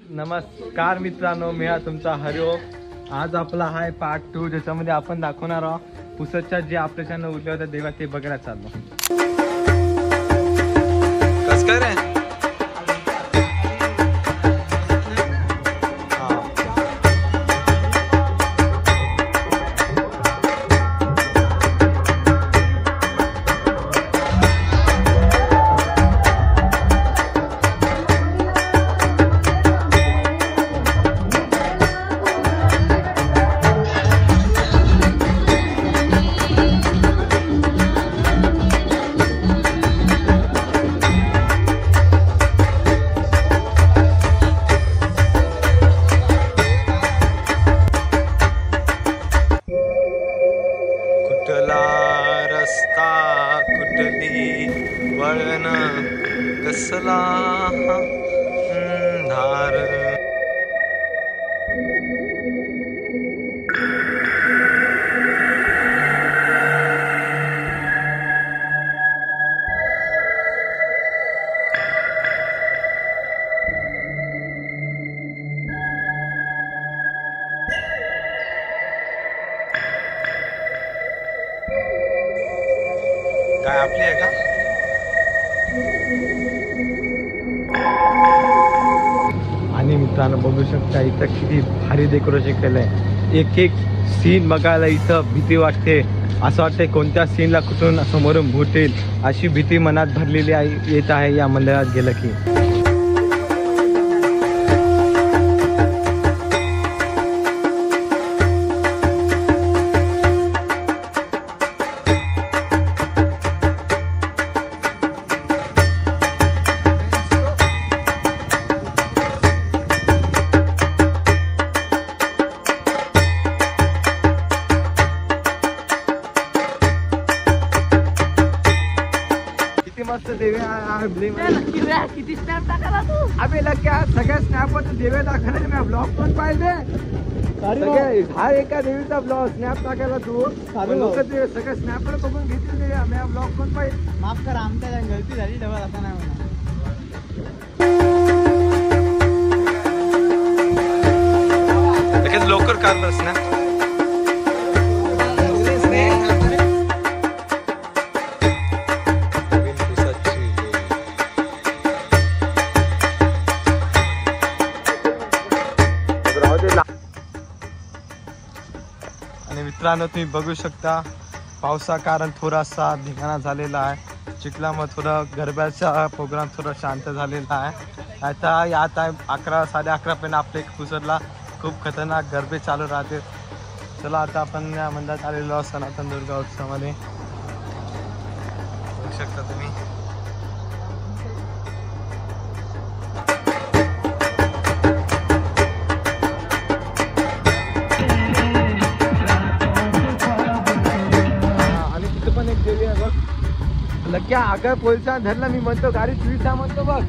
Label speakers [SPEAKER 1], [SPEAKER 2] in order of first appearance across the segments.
[SPEAKER 1] नमस्कार मित्रांनो, मी हा तुमचा हरिओम। आज आपला आहे पार्ट 2 ज्याच्यामध्ये आपण दाखवणार आहोत पुसदच्या जे आपल्या चॅनल उरले होते देवा ते बघायला चाललो। कस काय रे? रस्ता कुठली वळण कसला धार काय आपली आहे का? आणि मित्रांनो बघू शकता इथं किती भारी डेकोरेशन केलंय। एक एक सीन बघायला इथं भीती वाटते, असं वाटतंय कोणत्या सीनला कुठून समोरून भूत येईल अशी भीती मनात भरलेली येत आहे या मंदिरात गेलं की। मस्त देवे किती स्नॅप टाकायला तू? अबे लक्या सगळ्या स्नॅपवर देवे दाखवले मी ब्लॉग पण पाहिले। हा एका देवीचा ब्लॉग स्नॅप टाकायला तू लोक ते सगळ्या स्नॅपवर बघून घेतील ते मी ब्लॉग पण पाहिजे। माफ करा आमच्या गलती झाली, डबल असा नाही म्हणा। लवकर काढलंस ना आणि मित्रांनो तुम्ही बघू शकता पावसा कारण थोडासा धिंगाणा झालेला आहे। चिखलामध्ये थोडा गरब्याचा प्रोग्राम थोडा शांत झालेला आहे। आता यात आहे 11 11:30 पर्यंत आपले पुसदला खूप खतरनाक गरबे चालू राहते। चला आता आपण या मंदिरात आलेलो आहोत सनातन दुर्गा उत्सवामध्ये, बघू शकता तुम्ही। लक्या अगर पोलिसांना धरलं मी म्हणतो गाडी चुकीचा म्हणतो बघ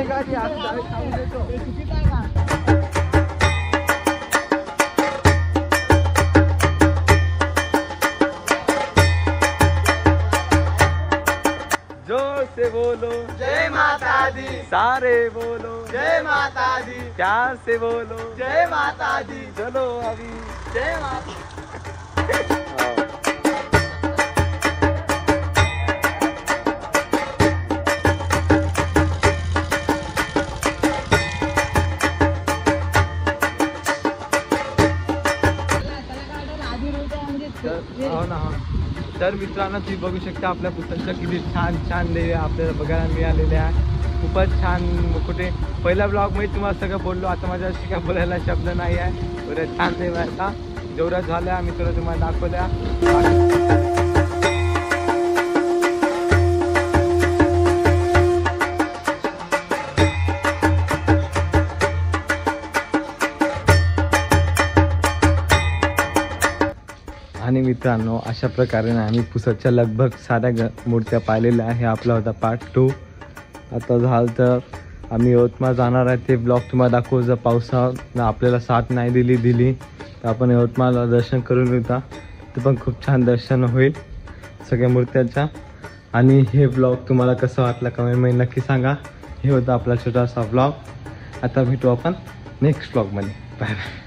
[SPEAKER 1] गाडी सांगून देतो चुकीचा आहे का? जोर से बोलो जय माता दी, सारे बोलो जय माता दी, प्यार से बोलो जय माता दी, चलो अभी जय माता। तर मित्रांनो तुम्ही बघू शकता आपल्या पुस्तकाच्या किती छान छान देवे आपल्याला बघायला मिळालेले आहे। खूपच छान कुठे पहिल्या ब्लॉगमध्ये तुम्हाला सगळं बोललो, आता माझ्याशी काय बोलायला शब्द नाही आहे। बरं छान देव आहे। आता जेवढ्या झाल्या आम्ही तुला तुम्हाला दाखवल्या। आणि मित्रांनो अशा प्रकारे आम्ही पुसदच्या लगभग साऱ्या मूर्त्या पाहिलेल्या आहे। आपला होता पार्ट 2। आता झालं तर आम्ही यवतमाळ जाणार आहे, ते ब्लॉग तुम्हाला दाखवू। जर पावसानं आपल्याला साथ नाही दिली तर आपण यवतमाळला दर्शन करून येता, ते पण खूप छान दर्शन होईल सगळ्या मूर्त्याच्या। आणि हे ब्लॉग तुम्हाला कसं वाटलं कमेंटमध्ये नक्की सांगा। हे होता आपला छोटासा ब्लॉग आता भेटू आपण नेक्स्ट ब्लॉगमध्ये. Bye bye.